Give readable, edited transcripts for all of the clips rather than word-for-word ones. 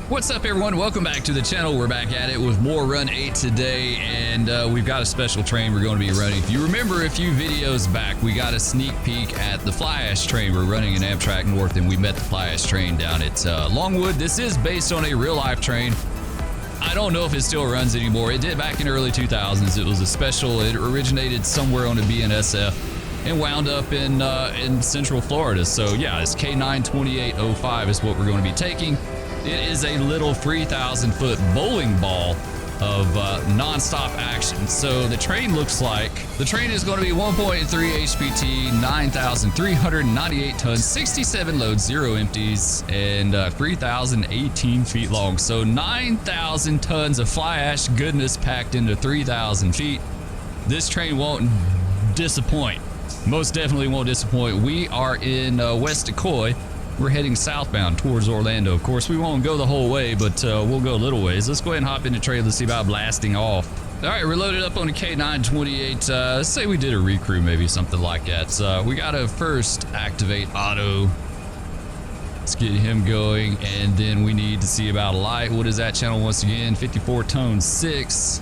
What's up, everyone? Welcome back to the channel. We're back at it with more Run 8 today, and we've got a special train we're going to be running. If you remember a few videos back, we got a sneak peek at the fly ash train. We're running in Amtrak North, and we met the fly ash train down at Longwood. This is based on a real-life train. I don't know if it still runs anymore. It did back in the early 2000s. It was a special. It originated somewhere on the BNSF and wound up in Central Florida. So yeah, it's K92805 is what we're going to be taking. It is a little 3,000-foot bowling ball of non-stop action. So the train looks like the train is going to be 1.3 HPT, 9,398 tons, 67 loads, 0 empties, and 3,018 feet long. So 9,000 tons of fly ash goodness packed into 3,000 feet. This train won't disappoint. Most definitely won't disappoint. We are in West Decoy. We're heading southbound towards Orlando. Of course, we won't go the whole way, but we'll go a little ways. Let's go ahead and hop in the trailer. Let's see about blasting off. All right, we're loaded up on the K928. Let's say we did a recrew, maybe something like that. We gotta first activate auto. Let's get him going, and then we need to see about light. What is that channel once again? 54 tone 6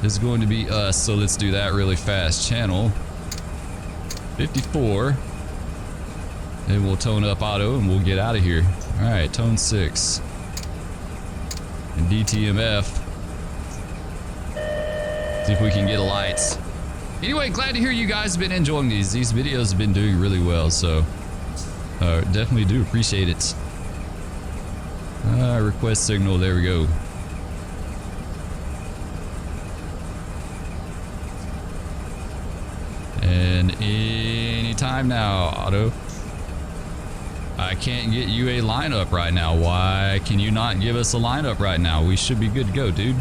is going to be us, so let's do that really fast. Channel 54. And we'll tone up auto and we'll get out of here. All right, tone 6. And DTMF. See if we can get a lights. Anyway, glad to hear you guys have been enjoying these. These videos have been doing really well, so definitely do appreciate it. Request signal, there we go. And anytime now, auto. I can't get you a lineup right now. Why can you not give us a lineup right now? We should be good to go, dude.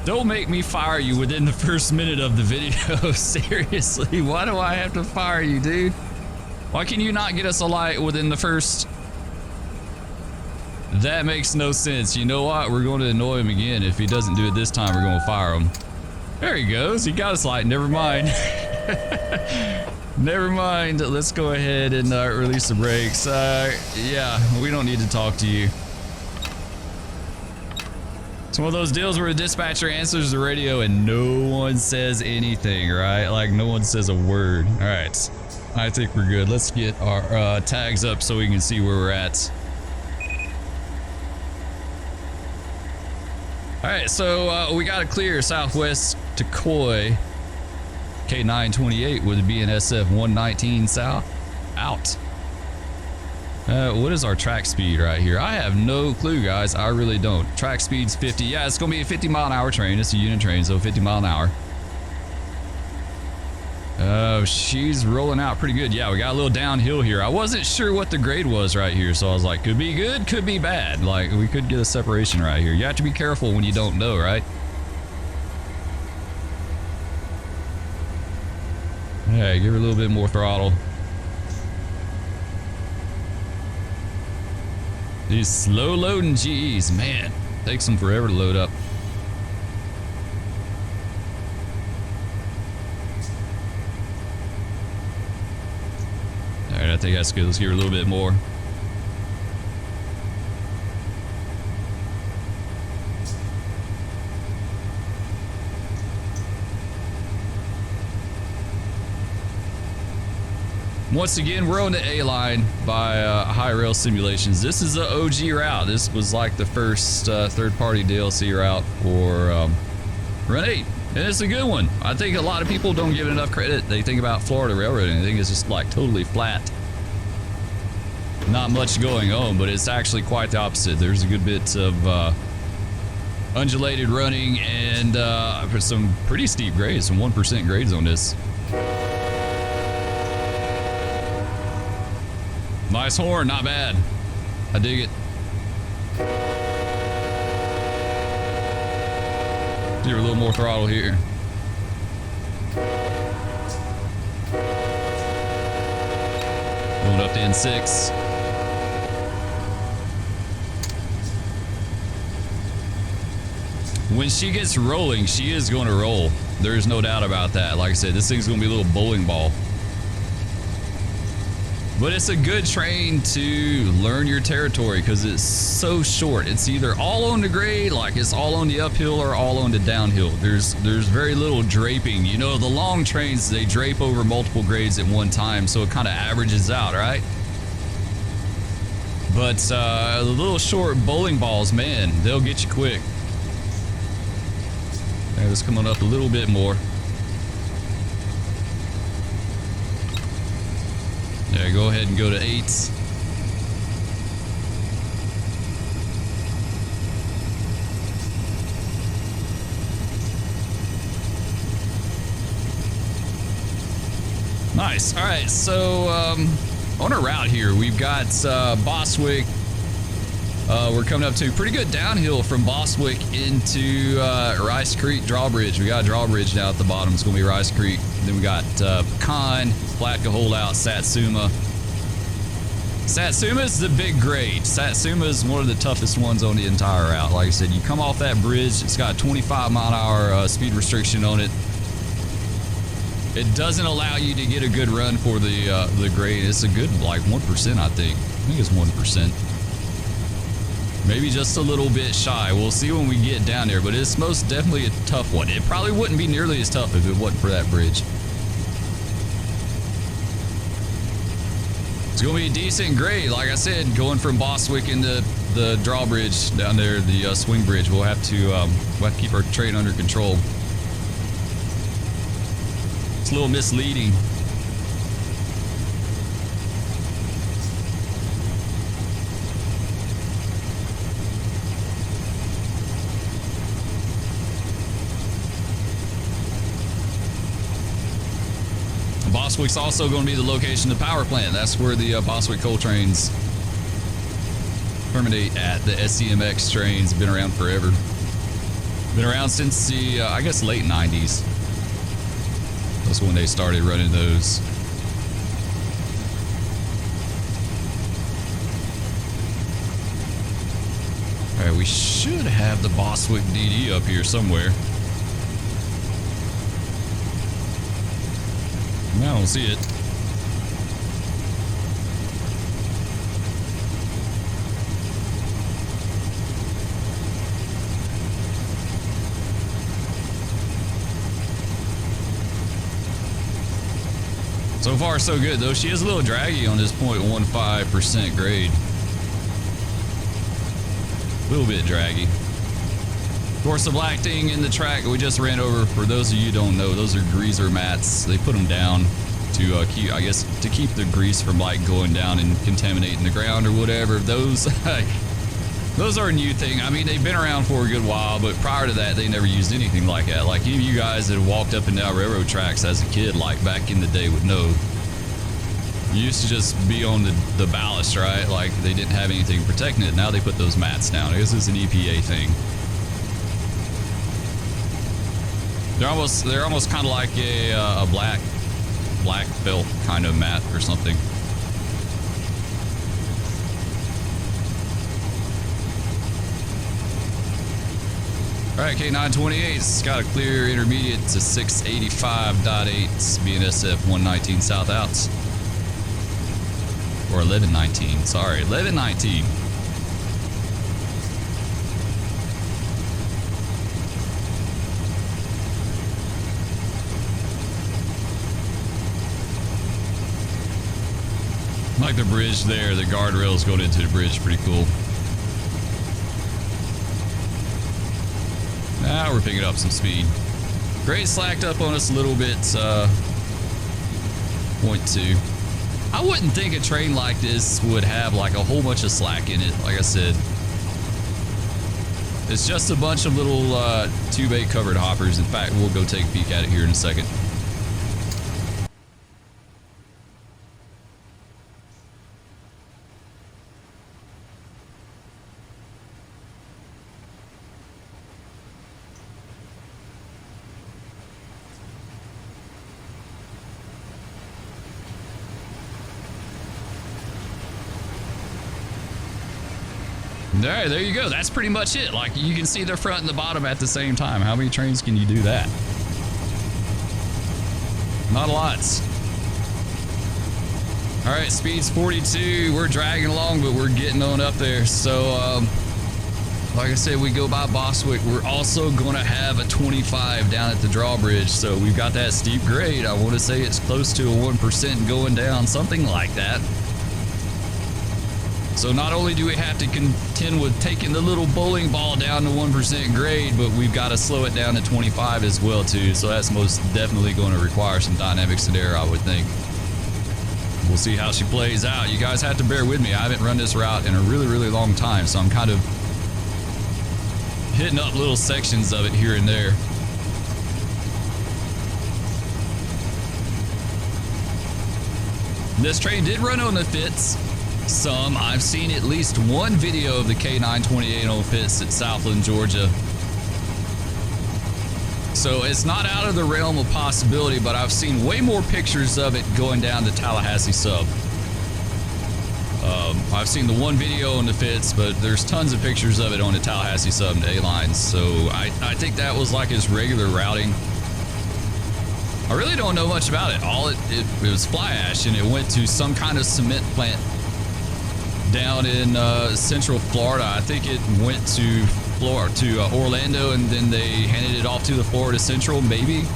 Don't make me fire you within the first minute of the video. Seriously, why do I have to fire you, dude? Why can you not get us a light within the first... That makes no sense. You know what? We're going to annoy him again. If he doesn't do it this time, we're going to fire him. There he goes. He got us light. Never mind. Never mind. Let's go ahead and release the brakes. Yeah, we don't need to talk to you. It's one of those deals where the dispatcher answers the radio and no one says anything, right? Like no one says a word. All right, I think we're good. Let's get our tags up so we can see where we're at. All right, so we got to clear Southwest Decoy. K928 with a BNSF 119 south out. What is our track speed right here? I have no clue, guys. I really don't. Track speed's 50. Yeah, it's gonna be a 50-mile-an-hour train. It's a unit train, so 50 mile an hour. She's rolling out pretty good. Yeah, we got a little downhill here. I wasn't sure what the grade was right here, so I was like, could be good, could be bad. Like, we could get a separation right here. You have to be careful when you don't know, right? Yeah, give her a little bit more throttle. These slow loading GEs, man, takes them forever to load up. All right, I think that's good. Let's give her a little bit more. Once again, we're on the A line by High Rail Simulations. This is the OG route. This was like the first third-party DLC route for Run 8, and it's a good one. I think a lot of people don't give it enough credit. They think about Florida railroading. They think it's just like totally flat. Not much going on, but it's actually quite the opposite. There's a good bit of undulated running and for some pretty steep grades, some 1% grades on this. Nice horn, not bad. I dig it. Give her a little more throttle here. Going up to N6. When she gets rolling, she is going to roll. There's no doubt about that. Like I said, this thing's going to be a little bowling ball. But it's a good train to learn your territory because it's so short. It's either all on the grade, like it's all on the uphill, or all on the downhill. There's very little draping. You know, the long trains, they drape over multiple grades at one time, so it kind of averages out, right? But the little short bowling balls, man, they'll get you quick. Okay, let's come on up a little bit more. Yeah, go ahead and go to 8s. Nice. All right, so on our route here, we've got Bostwick. We're coming up to pretty good downhill from Bostwick into Rice Creek Drawbridge. We got a Drawbridge down at the bottom. It's going to be Rice Creek. Then we got Pecan, Palatka holdout, Satsuma. Satsuma's the big grade. Satsuma is one of the toughest ones on the entire route. Like I said, you come off that bridge, it's got a 25-mile-an-hour speed restriction on it. It doesn't allow you to get a good run for the grade. It's a good, like 1%, I think. I think it's 1%. Maybe just a little bit shy. We'll see when we get down there, but it's most definitely a tough one. It probably wouldn't be nearly as tough if it wasn't for that bridge. It's going to be a decent grade. Like I said, going from Bostwick into the Drawbridge down there, the swing bridge, we'll have to keep our train under control. It's a little misleading. Bostwick's also going to be the location of the power plant. That's where the Bostwick coal trains terminate at. The SCMX trains have been around forever. Been around since the, I guess, late 90s. That's when they started running those. All right, we should have the Bostwick DD up here somewhere. No, I don't see it. So far, so good, though. She is a little draggy on this 0.15% grade. A little bit draggy. Of course, the black thing in the track we just ran over, for those of you who don't know, those are greaser mats. They put them down to keep, I guess, to keep the grease from like going down and contaminating the ground or whatever. Those those are a new thing. I mean, they've been around for a good while, but prior to that, they never used anything like that. Like any of you guys that have walked up and down railroad tracks as a kid, like back in the day, would know. You used to just be on the ballast, right? Like they didn't have anything protecting it. Now they put those mats down. I guess it's an EPA thing. They're almost kind of like a black felt kind of mat or something. All right, K928's got a clear intermediate to 685.8 BNSF 119 south outs. Or 1119, sorry, 1119. Like the bridge there, the guardrails going into the bridge, pretty cool. Now we're picking up some speed. Grade slacked up on us a little bit, 0.2. I wouldn't think a train like this would have like a whole bunch of slack in it. Like I said, it's just a bunch of little 2-bay covered hoppers. In fact, we'll go take a peek at it here in a second. All right, there you go. That's pretty much it. Like, you can see the front and the bottom at the same time. How many trains can you do that? Not lots. All right, speed's 42. We're dragging along, but we're getting on up there. So, like I said, we go by Bostwick. We're also going to have a 25 down at the Drawbridge. So we've got that steep grade. I want to say it's close to a 1% going down, something like that. So not only do we have to contend with taking the little bowling ball down to 1% grade, but we've got to slow it down to 25 as well too. So that's most definitely going to require some dynamics in there, I would think. We'll see how she plays out. You guys have to bear with me. I haven't run this route in a really, really long time, so I'm kind of hitting up little sections of it here and there. This train did run on the fits. Some. I've seen at least one video of the K928 on fits at Southland, Georgia. So it's not out of the realm of possibility, but I've seen way more pictures of it going down to Tallahassee sub. I've seen the one video on the fits, but there's tons of pictures of it on the Tallahassee sub and A-lines. So I think that was like its regular routing. I really don't know much about it. It was fly ash, and it went to some kind of cement plant down in Central Florida. I think it went to Orlando, and then they handed it off to the Florida Central, maybe.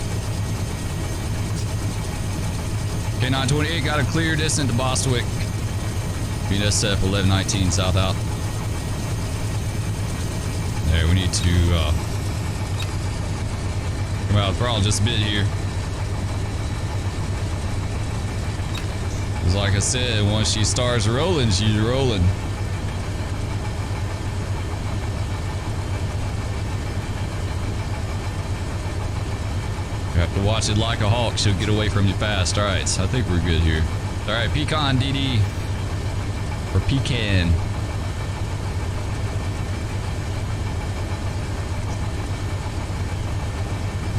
K928 got a clear distance to Bostwick. BNSF 1119 south out. There, we need to come out for all just a bit here. Because like I said, once she starts rolling, she's rolling. You have to watch it like a hawk. She'll get away from you fast. All right, so I think we're good here. All right, Pecan DD. Or Pecan.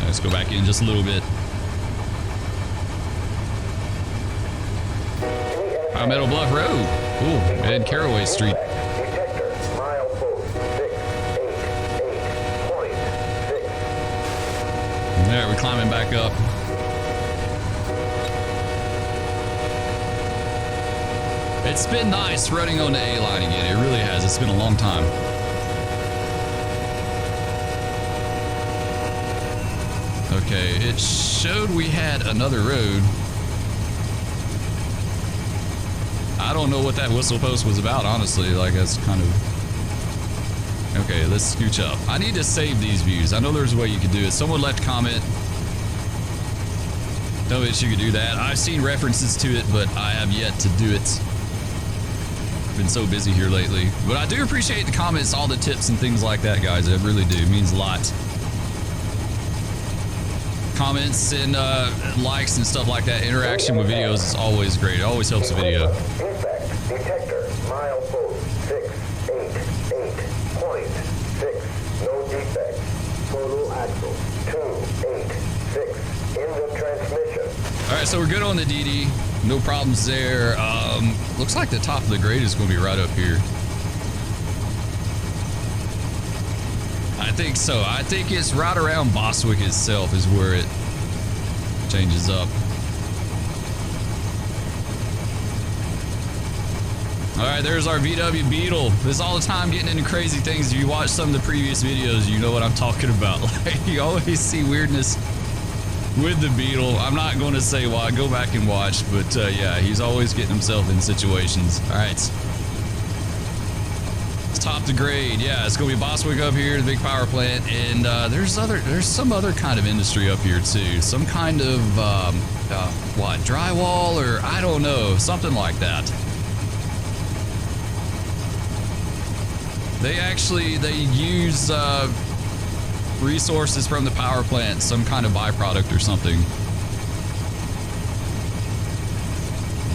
Let's go back in just a little bit. Meadow Bluff Road. Cool. And Caraway Street. Detector, milepost 688.6. There, we're climbing back up. It's been nice running on the A-line again. It really has. It's been a long time. Okay, it showed we had another road. I don't know what that whistle post was about, honestly. Like, that's kind of... Okay, let's scooch up. I need to save these views. I know there's a way you could do it. Someone left a comment. No, that you could do that. I've seen references to it, but I have yet to do it. Been so busy here lately. But I do appreciate the comments, all the tips and things like that, guys. I really do. It means a lot. Comments and likes and stuff like that. Interaction with videos is always great. It always helps the video. Defect, detector, milepost 688.6. No defects. Total axle 286. End of transmission. All right, so we're good on the DD. No problems there. Looks like the top of the grade is going to be right up here. I think so. I think it's right around Bostwick itself is where it changes up. All right, there's our VW Beetle. There's all the time getting into crazy things. If you watch some of the previous videos, you know what I'm talking about. Like, you always see weirdness with the Beetle. I'm not going to say why. Go back and watch. But yeah, he's always getting himself in situations. All right. Let's top the grade. Yeah, it's going to be Bostwick up here, the big power plant. And there's some other kind of industry up here too. Some kind of, what, drywall or I don't know. Something like that. They use resources from the power plant, some kind of byproduct or something.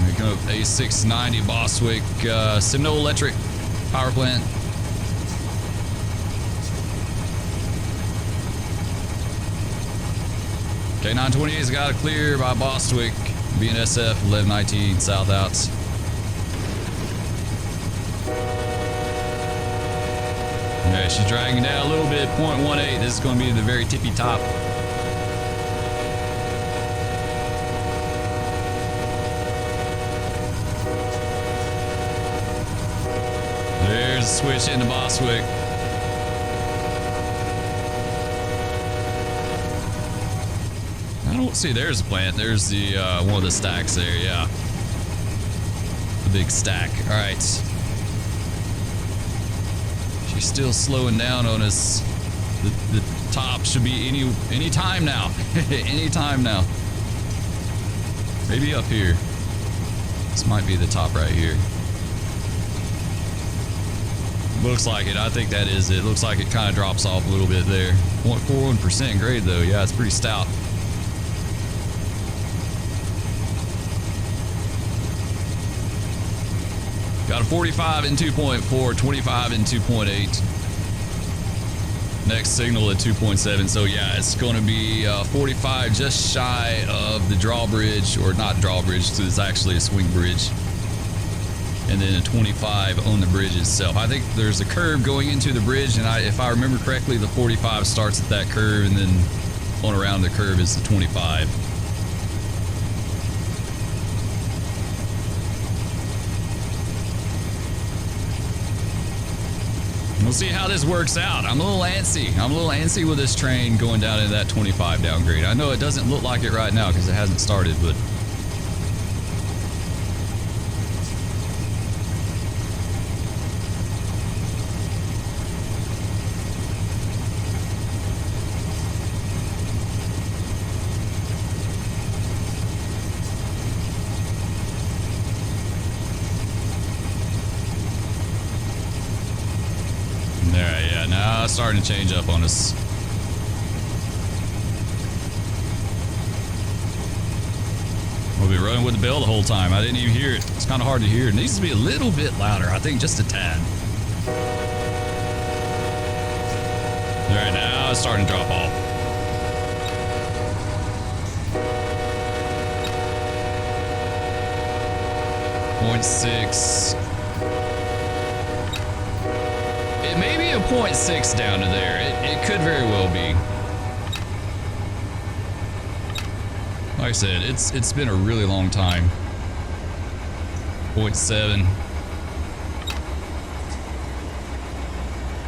We go A690 Bostwick, Seminole Electric power plant. K928's got it clear by Bostwick, BNSF 1119 south outs. Yeah, she's dragging down a little bit, 0.18. This is going to be the very tippy top. there's a switch into Bostwick. I don't see, there's a plant. There's the one of the stacks there, yeah. The big stack. All right. She's still slowing down on us. The top should be any time now. Any time now. Maybe up here. This might be the top right here. Looks like it. I think that is it. Looks like it kind of drops off a little bit there. 0.41% grade though. Yeah, it's pretty stout. Got a 45 in 2.4, 25 in 2.8. Next signal at 2.7. So yeah, it's going to be 45 just shy of the drawbridge, or not drawbridge, so it's actually a swing bridge. And then a 25 on the bridge itself. I think there's a curve going into the bridge, and if I remember correctly, the 45 starts at that curve, and then on around the curve is the 25. We'll see how this works out. I'm a little antsy. I'm a little antsy with this train going down into that 25 downgrade. I know it doesn't look like it right now because it hasn't started, but it's starting to change up on us. We'll be running with the bell the whole time. I didn't even hear it. It's kind of hard to hear. It needs to be a little bit louder. I think just a tad. All right, now it's starting to drop off. .6. It may be a 0.6 down to there. It could very well be. Like I said, it's been a really long time. 0.7.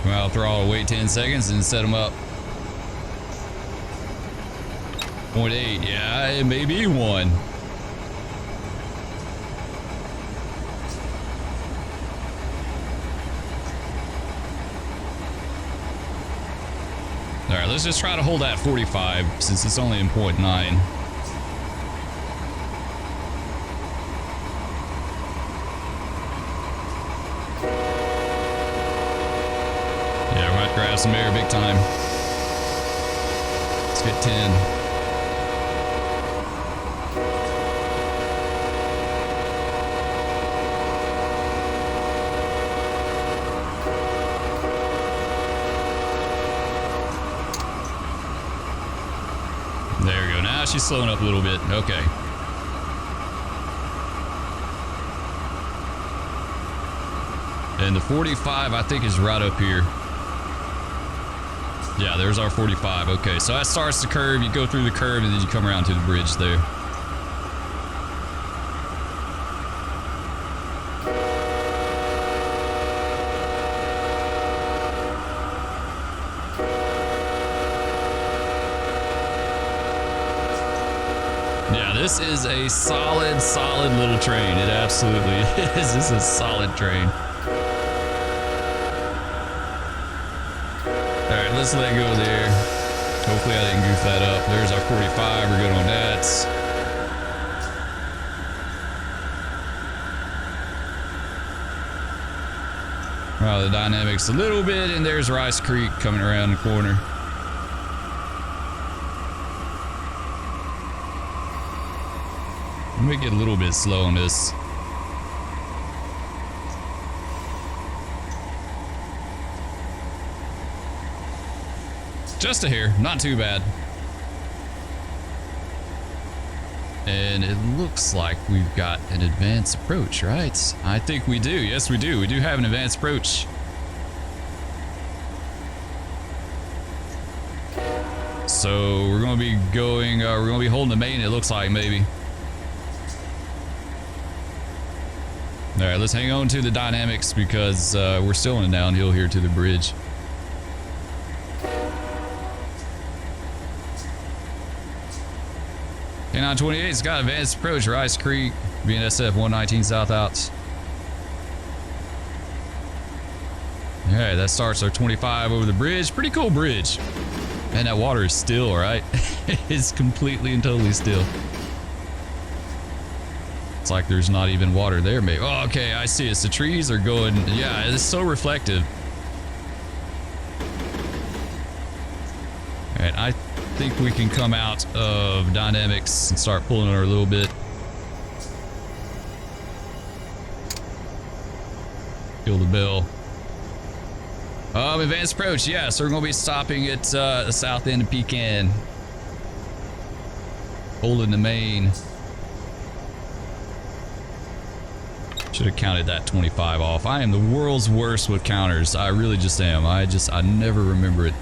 Well, throttle, wait 10 seconds and set them up. 0.8, yeah, it may be 1. All right, let's just try to hold that 45 since it's only in 0.9. Yeah, we're going to grab some air big time. Let's get 10. There we go. Now she's slowing up a little bit. Okay. And the 45, I think, is right up here. Yeah, there's our 45. Okay, so that starts the curve. You go through the curve, and then you come around to the bridge there. This is a solid little train. It absolutely is. This is a solid train. All right, let's let go there. Hopefully I didn't goof that up. There's our 45. We're good on that. Wow, the dynamics a little bit, and there's Rice Creek coming around the corner. Let me get a little bit slow on this. Just a hair, not too bad. And it looks like we've got an advanced approach, right? I think we do. Yes, we do. We do have an advanced approach. So we're going to be going, we're going to be holding the main, it looks like, maybe. All All right, let's hang on to the dynamics because we're still in a downhill here to the bridge. K928's got advanced approach, Rice Creek, BNSF 119 south outs. All right, that starts our 25 over the bridge. Pretty cool bridge. Man, that water is still, right? It's completely and totally still. It's like there's not even water there, maybe. Oh, okay, I see it. The trees are going, yeah, it's so reflective. All right, I think we can come out of dynamics and start pulling her a little bit. Kill the bell. Advanced approach, yeah, so we're going to be stopping at the south end of Pecan. Holding the main. Should have counted that 25 off. I am the world's worst with counters. I really just am. I never remember it.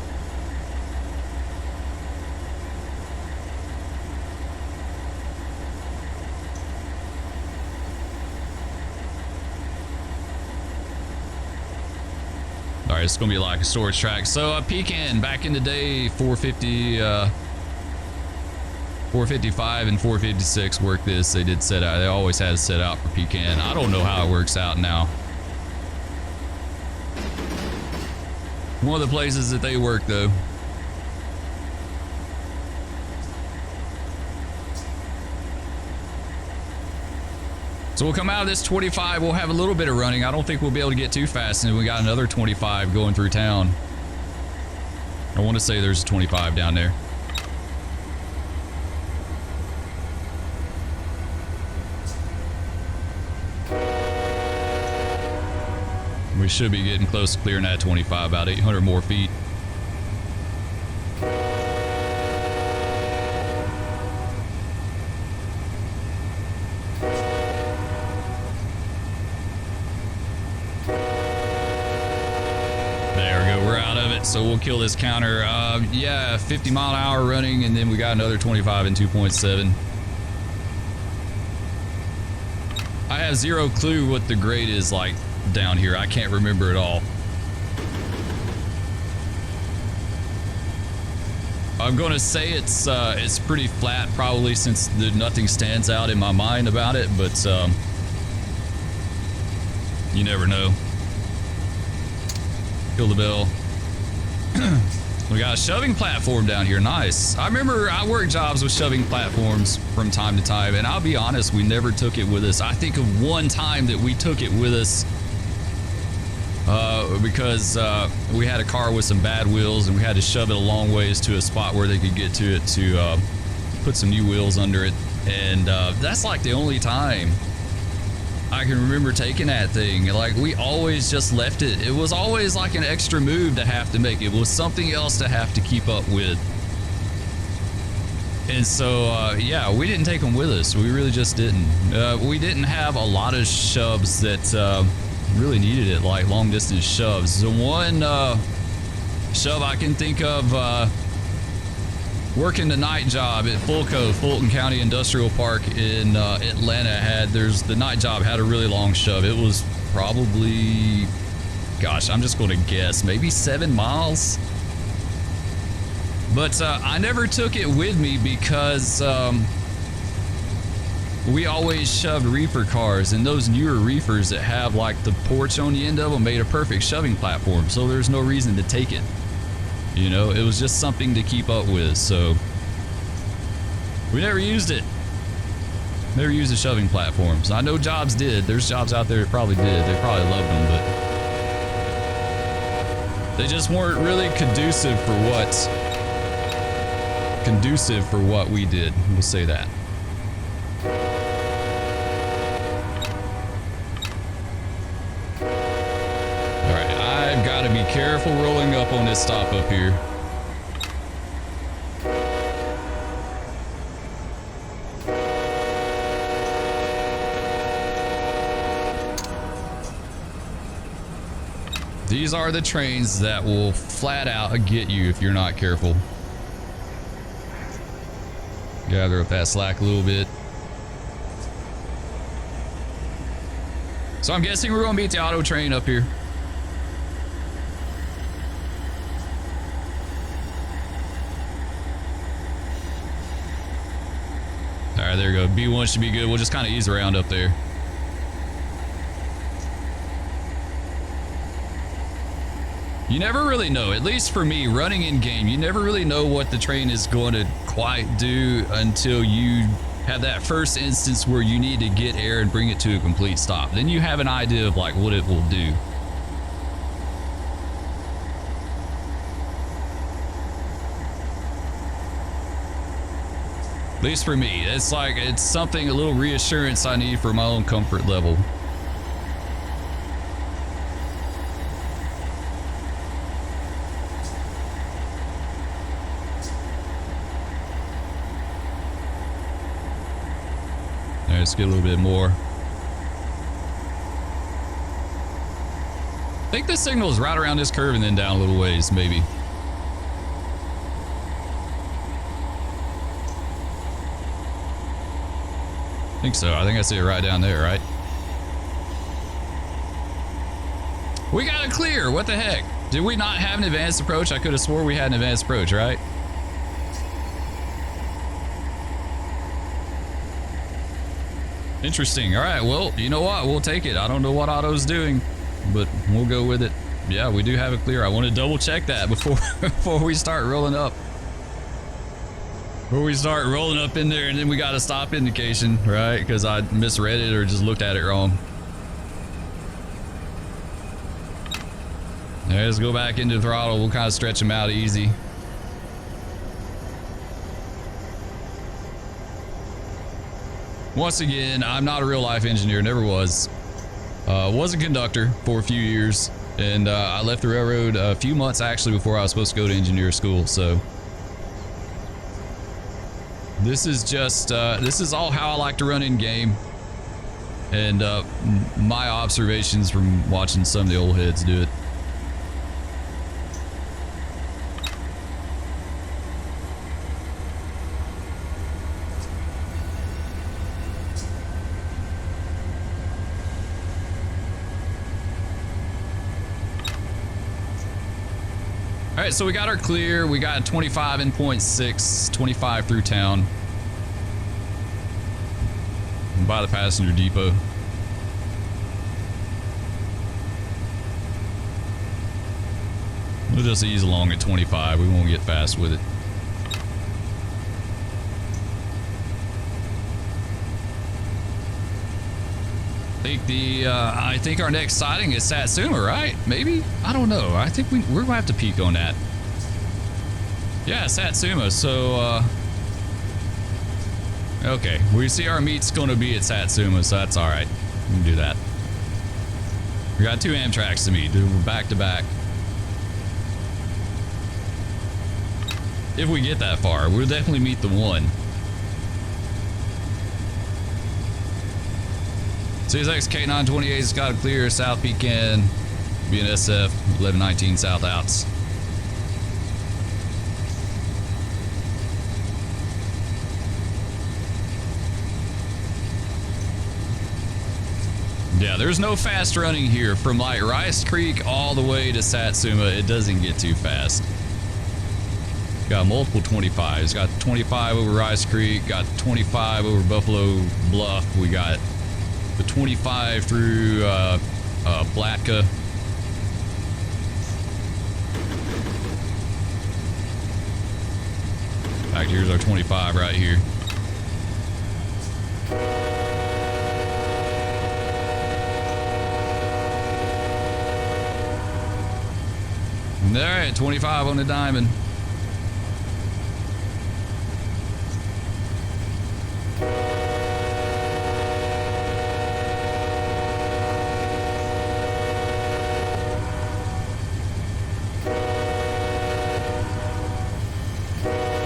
All right, it's gonna be like a storage track. So Pecan, back in the day, 450, 455 and 456 worked this. They did set out. They always had it set out for Pecan. I don't know how it works out now. One of the places that they work though. So we'll come out of this 25, we'll have a little bit of running. I don't think we'll be able to get too fast, and we got another 25 going through town. I want to say there's a 25 down there. We should be getting close to clearing that 25, about 800 more feet. So we'll kill this counter. Yeah, 50 mile an hour running, and then we got another 25 and 2.7. I have zero clue what the grade is like down here. I can't remember at all. I'm gonna say it's pretty flat, probably, since nothing stands out in my mind about it, but you never know. Kill the bell. We got a shoving platform down here. Nice. I remember I worked jobs with shoving platforms from time to time, and I'll be honest, we never took it with us. I think of one time that we took it with us because we had a car with some bad wheels, and we had to shove it a long ways to a spot where they could get to it to put some new wheels under it. And that's like the only time I can remember taking that thing. Like, we always just left it. It was always like an extra move to have to make. It was something else to have to keep up with. And so, yeah, we didn't take them with us. We really just didn't. We didn't have a lot of shoves that really needed it, like long distance shoves. The one shove I can think of working the night job at Fulton County Industrial Park in Atlanta, the night job had a really long shove. It was probably, gosh, I'm just going to guess, maybe 7 miles. But I never took it with me because we always shoved reefer cars, and those newer reefers that have like the porch on the end of them made a perfect shoving platform, so there's no reason to take it. You know, it was just something to keep up with, so we never used it. Never used the shoving platforms. I know jobs did. There's jobs out there that probably did. They probably loved them, but they just weren't really conducive for what we did. We'll say that. Gotta be careful rolling up on this stop up here. These are the trains that will flat out get you if you're not careful. Gather up that slack a little bit. So I'm guessing we're going to beat the auto train up here. All right, there you go. B1 should be good. We'll just kind of ease around up there. You never really know, at least for me, running in game, you never really know what the train is going to quite do until you have that first instance where you need to get air and bring it to a complete stop. Then you have an idea of like what it will do. At least for me, it's like, it's something, a little reassurance I need for my own comfort level. Let's get a little bit more. I think this signal is right around this curve and then down a little ways, maybe. I think so. I think I see it right down there, right? We got it clear. What the heck? Did we not have an advanced approach? I could have swore we had an advanced approach, right? Interesting. All right, well, you know what? We'll take it. I don't know what auto's doing, but we'll go with it. Yeah, we do have it clear. I want to double check that before we start rolling up. Before we start rolling up in there, and then we got a stop indication, right? Because I misread it or just looked at it wrong. All right, let's go back into throttle. We'll kind of stretch them out easy. Once again, I'm not a real life engineer, never was. Was a conductor for a few years, and I left the railroad a few months actually before I was supposed to go to engineer school, so. This is just, this is all how I like to run in game, and my observations from watching some of the old heads do it. All right, so we got our clear. We got 25 in 0.6, 25 through town. And by the passenger depot. We'll just ease along at 25. We won't get fast with it. I think our next sighting is Satsuma, right? Maybe? I don't know. I think we're gonna have to peek on that. Yeah, Satsuma. So, okay. We see our meet's gonna be at Satsuma, so that's all right. We can do that. We got 2 Amtraks to meet. We're back to back. If we get that far, we'll definitely meet the one. CSX K928's got a clear South Pecan, BNSF 1119 South outs. Yeah, there's no fast running here from like Rice Creek all the way to Satsuma. It doesn't get too fast. Got multiple 25s. Got 25 over Rice Creek, got 25 over Buffalo Bluff. We got the 25 through Palatka. In fact, here's our 25 right here. All right, 25 on the diamond.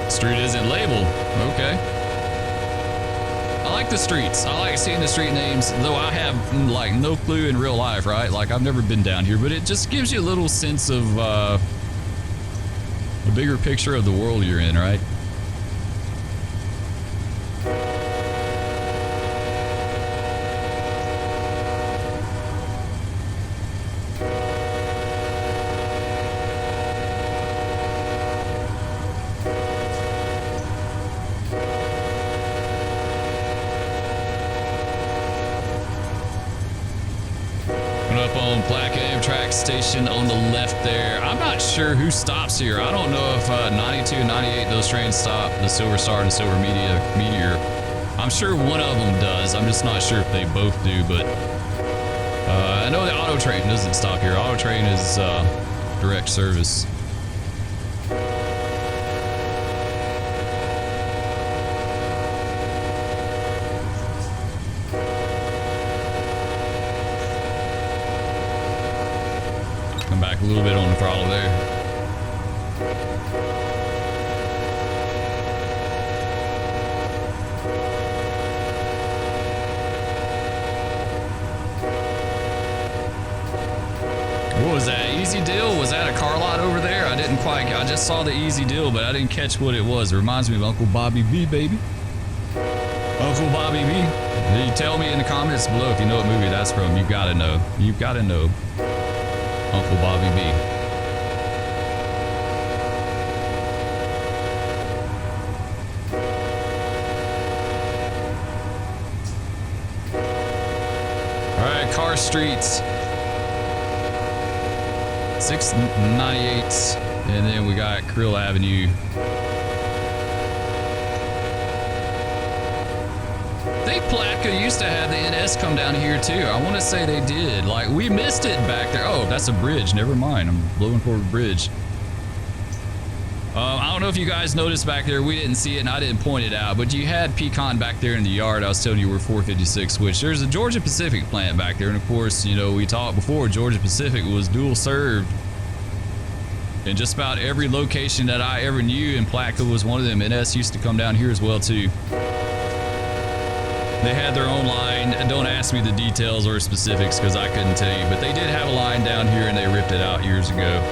Street isn't labeled. Okay. I like the streets. I like seeing the street names, though I have like no clue in real life, right? Like I've never been down here, but it just gives you a little sense of a bigger picture of the world you're in, right? station on the left there. I'm not sure who stops here. I don't know if 92 and 98, those trains stop, the Silver Star and Silver Meteor. I'm sure one of them does. I'm just not sure if they both do, but I know the Auto Train doesn't stop here. Auto Train is direct service. Come back a little bit on the throttle there. What was that? Easy Deal? Was that a car lot over there? I just saw the Easy Deal, but I didn't catch what it was. It reminds me of Uncle Bobby B, baby. Uncle Bobby B. You tell me in the comments below if you know what movie that's from. You've got to know. You've got to know. Uncle Bobby B. All right, Car Streets. 698, and then we got Krill Avenue. I think Palatka used to have the NS come down here too. I want to say they did. Like, we missed it back there. Oh, that's a bridge. Never mind. I'm blowing for a bridge. I don't know if you guys noticed back there. We didn't see it, and I didn't point it out. But you had Pecan back there in the yard. I was telling you we're 456 switch. There's a Georgia Pacific plant back there, and of course, you know, we talked before. Georgia Pacific was dual served in just about every location that I ever knew, and Palatka was one of them. NS used to come down here as well too. They had their own line. Don't ask me the details or specifics because I couldn't tell you, but they did have a line down here and they ripped it out years ago.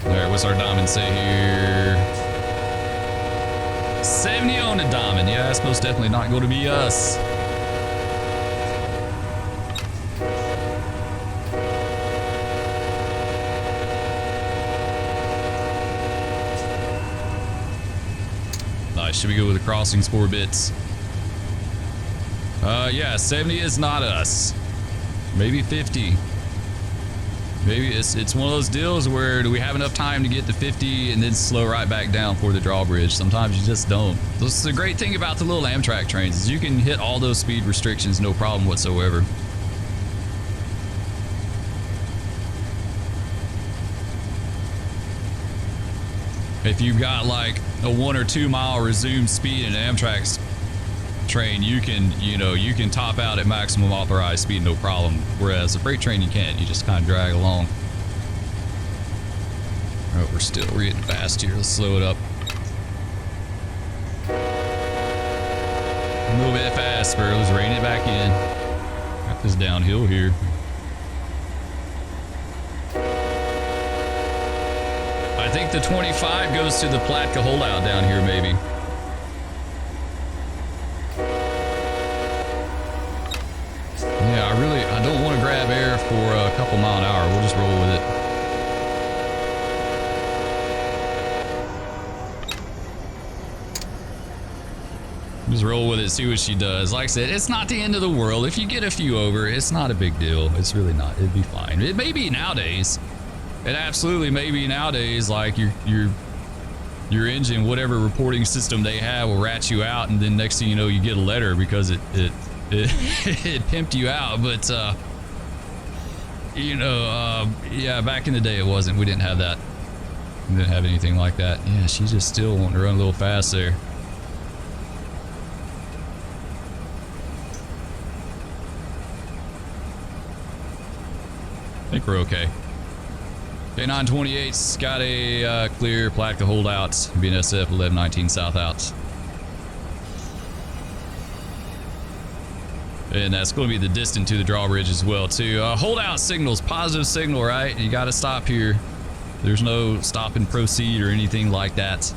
All right, what's our diamond say here? 70 on the diamond. Yeah, that's most definitely not going to be us. Nice. Should we go with the crossings 4 bits? Yeah, 70 is not us. Maybe 50. Maybe it's one of those deals where do we have enough time to get to 50 and then slow right back down for the drawbridge? Sometimes you just don't. This is the great thing about the little Amtrak trains is you can hit all those speed restrictions no problem whatsoever. If you've got like a 1 or 2 mile resumed speed in an Amtrak train, you can top out at maximum authorized speed no problem, whereas a freight train you can't. You just kind of drag along. Oh, we're getting fast here. Let's slow it up a little bit fast, Spur. Let's rein it back in. Got this downhill here. I think the 25 goes to the Palatka holdout down here, maybe. Yeah, I don't want to grab air for a couple mile an hour. We'll just roll with it. Just roll with it, see what she does. Like I said, it's not the end of the world. If you get a few over, it's not a big deal. It's really not. It'd be fine. It may be nowadays. It absolutely may be nowadays. Like your engine, whatever reporting system they have, will rat you out, and then next thing you know, you get a letter because it pimped you out. But yeah, back in the day it wasn't. We didn't have that. We didn't have anything like that. Yeah, she's just still wanting to run a little fast there. I think we're okay. Okay, 928's got a clear Palatka holdouts. BNSF 1119 south outs. And that's going to be the distance to the drawbridge as well too. Holdout signals, positive signal, right? You got to stop here. There's no stop and proceed or anything like that.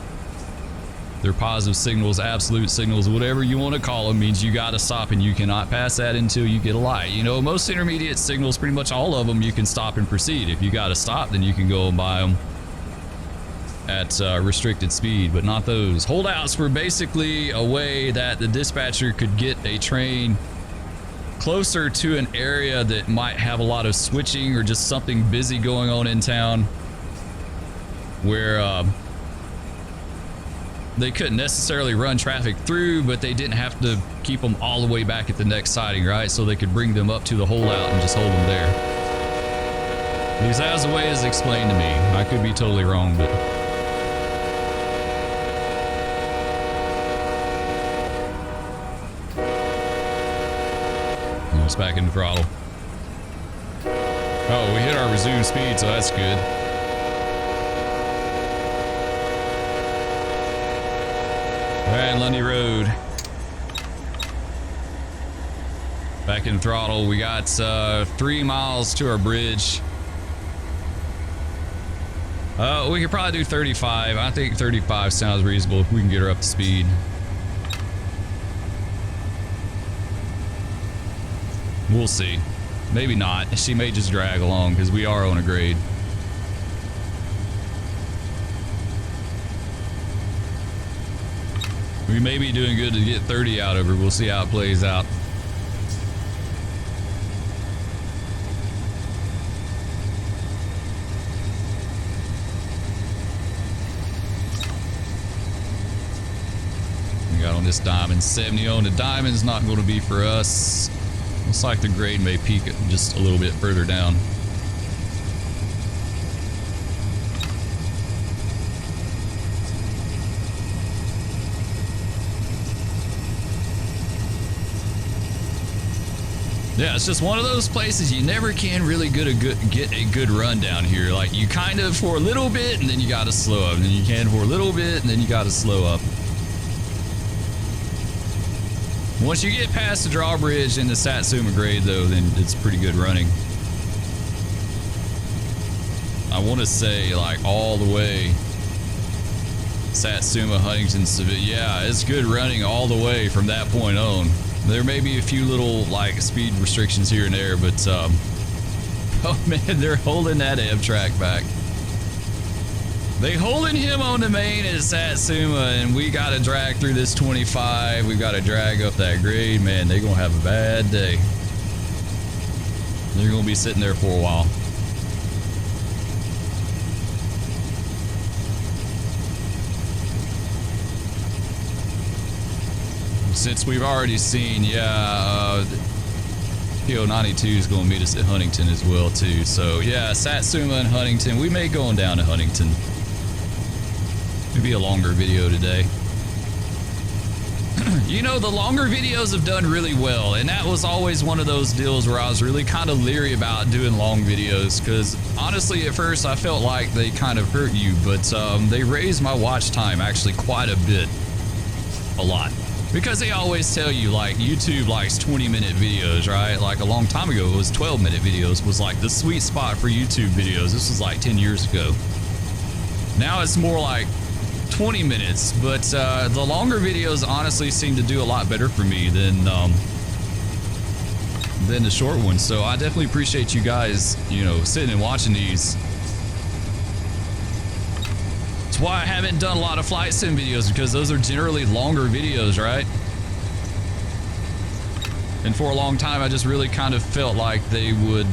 They're positive signals, absolute signals, whatever you want to call them, means you got to stop and you cannot pass that until you get a light. You know, most intermediate signals, pretty much all of them, you can stop and proceed. If you got to stop, then you can go and buy them. at restricted speed, but not those. Holdouts were basically a way that the dispatcher could get a train closer to an area that might have a lot of switching or just something busy going on in town where they couldn't necessarily run traffic through, but they didn't have to keep them all the way back at the next siding, right? So they could bring them up to the holdout and just hold them there. Because that was the way it was explained to me. I could be totally wrong, but... It's back in the throttle. Oh, we hit our resume speed, so that's good. Alright, Lundy Road. Back in the throttle. We got 3 miles to our bridge. We could probably do 35. I think 35 sounds reasonable if we can get her up to speed. We'll see. Maybe not. She may just drag along because we are on a grade. We may be doing good to get 30 out of her. We'll see how it plays out. We got on this diamond. 70 on the diamond's not going to be for us. Looks like the grade may peak just a little bit further down. Yeah, it's just one of those places you never can really get a good run down here. Like, you kind of for a little bit, and then you gotta slow up. And then you can for a little bit, and then you gotta slow up. Once you get past the Drawbridge and the Satsuma grade, though, then it's pretty good running. I want to say, like, all the way Satsuma, Huntington, yeah, it's good running all the way from that point on. There may be a few little, like, speed restrictions here and there, but, oh man, they're holding that Amtrak back. They holding him on the main at Satsuma, and we gotta drag through this 25. We gotta drag up that grade. Man, they're gonna have a bad day. They're gonna be sitting there for a while. Since we've already seen, yeah, PO92 is gonna meet us at Huntington as well too. So yeah, Satsuma and Huntington. We may go on down to Huntington. Maybe a longer video today. You know, the longer videos have done really well, and that was always one of those deals where I was really kind of leery about doing long videos, because honestly at first I felt like they kind of hurt you, but they raised my watch time actually quite a bit. A lot. Because they always tell you, like, YouTube likes 20-minute videos, right? Like a long time ago it was 12-minute videos was like the sweet spot for YouTube videos. This was like 10 years ago. Now it's more like 20 minutes, but the longer videos honestly seem to do a lot better for me than the short ones. So I definitely appreciate you guys, you know, sitting and watching these. That's why I haven't done a lot of flight sim videos, because those are generally longer videos, right? And for a long time I just really kind of felt like they would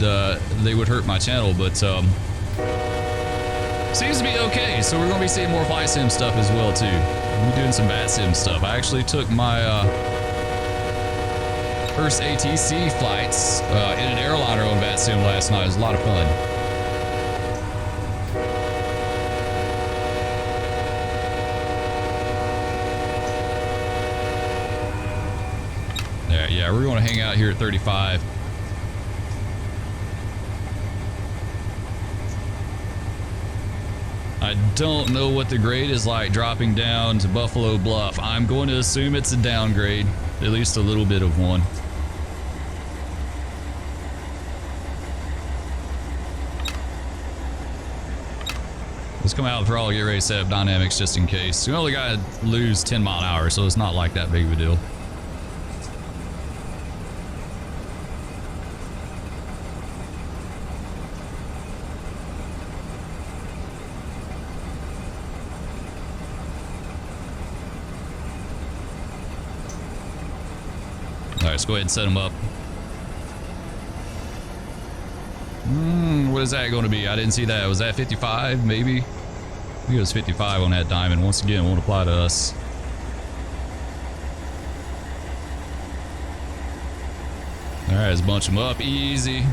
hurt my channel, but seems to be okay, so we're going to be seeing more flight sim stuff as well, too. We'll be doing some bat sim stuff. I actually took my first ATC flights in an airliner on bat sim last night. It was a lot of fun. Yeah, we're going to hang out here at 35. I don't know what the grade is like dropping down to Buffalo Bluff. I'm going to assume it's a downgrade, at least a little bit of one. Let's come out of throttle, get ready to set up dynamics just in case. We only got to lose 10 mile an hour, so it's not like that big of a deal. let's go ahead and set them up. What is that going to be? I didn't see that. Was that 55 maybe? I think it was 55 on that diamond. Once again, it won't apply to us. All right, let's bunch them up easy.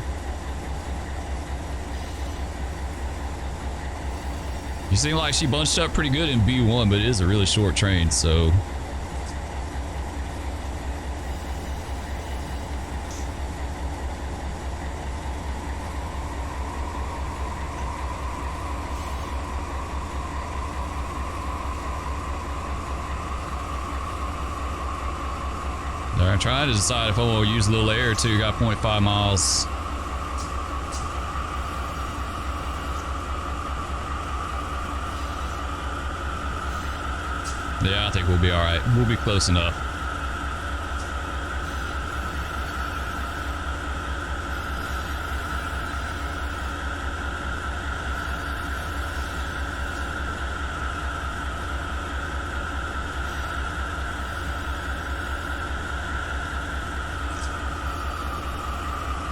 You seem like she bunched up pretty good in B1, but it is a really short train, so... I'm trying to decide if I want to use a little air too. Got 0.5 miles. Yeah, I think we'll be all right. We'll be close enough.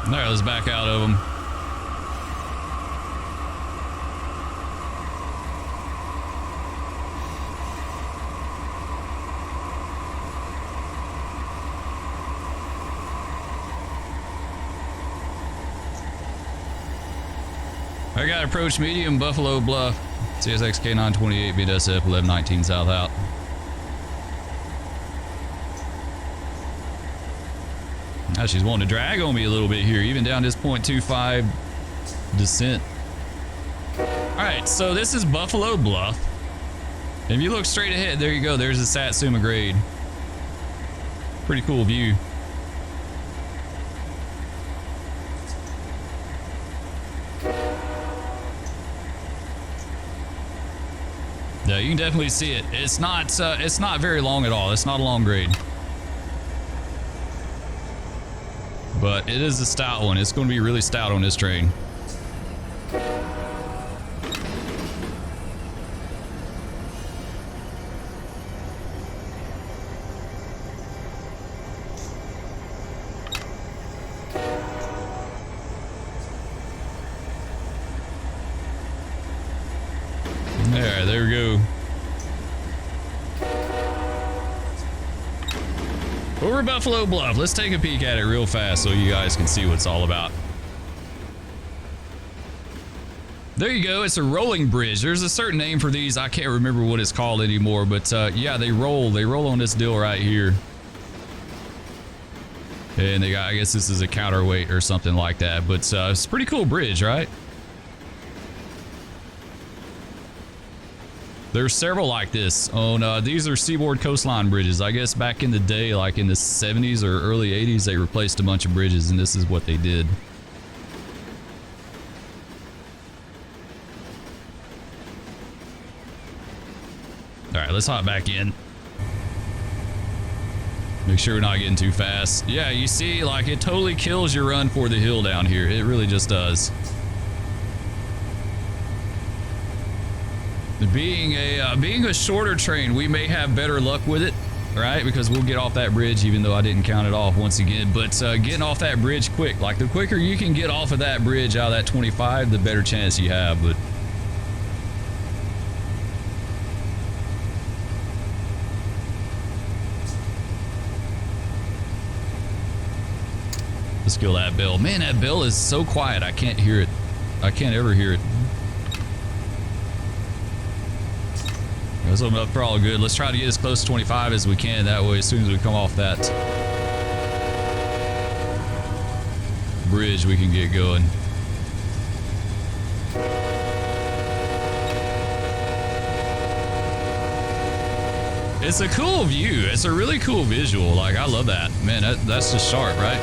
All right, let's back out of them. I got approach medium, Buffalo Bluff, CSX K928, BSF 1119 south out. Now she's wanting to drag on me a little bit here, even down this 0.25 descent. Alright, so this is Buffalo Bluff. If you look straight ahead, there you go, there's the Satsuma grade. Pretty cool view. Yeah, you can definitely see it. It's not very long at all. It's not a long grade. But it is a stout one. It's going to be really stout on this train. There we go. Over Buffalo Bluff. Let's take a peek at it real fast so you guys can see what it's all about. There you go. It's a rolling bridge. There's a certain name for these. I can't remember what it's called anymore, but yeah, they roll. They roll on this deal right here. And they got, I guess this is a counterweight or something like that, but it's a pretty cool bridge, right? There's several like this on, these are seaboard coastline bridges. I guess back in the day, like in the 70s or early 80s, they replaced a bunch of bridges, and this is what they did. All right, let's hop back in. Make sure we're not getting too fast. Yeah, you see, like, it totally kills your run for the hill down here. It really just does. Being a shorter train, we may have better luck with it, right? Because we'll get off that bridge, even though I didn't count it off once again. But getting off that bridge quick, like the quicker you can get off of that bridge out of that 25, the better chance you have. But let's kill that bell. Man, that bell is so quiet. I can't hear it. I can't ever hear it. Let's open up for all good. Let's try to get as close to 25 as we can. That way, as soon as we come off that bridge, we can get going. It's a cool view. It's a really cool visual. Like, I love that. Man, that's just sharp, right?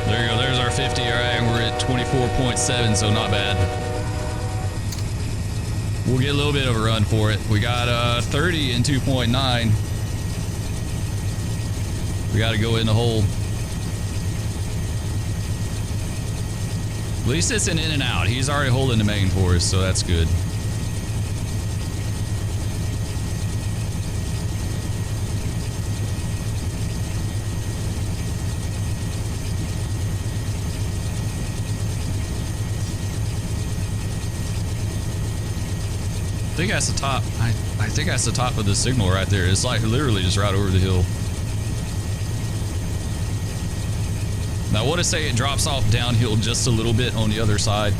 There you go, there's our 50, all right, and we're at 24.7, so not bad. We'll get a little bit of a run for it. We got 30 and 2.9. We got to go in the hole. At least it's an in and out. He's already holding the main for us, so that's good. I think that's the top. I think that's the top of the signal right there. It's like literally just right over the hill. Now I want to say it drops off downhill just a little bit on the other side.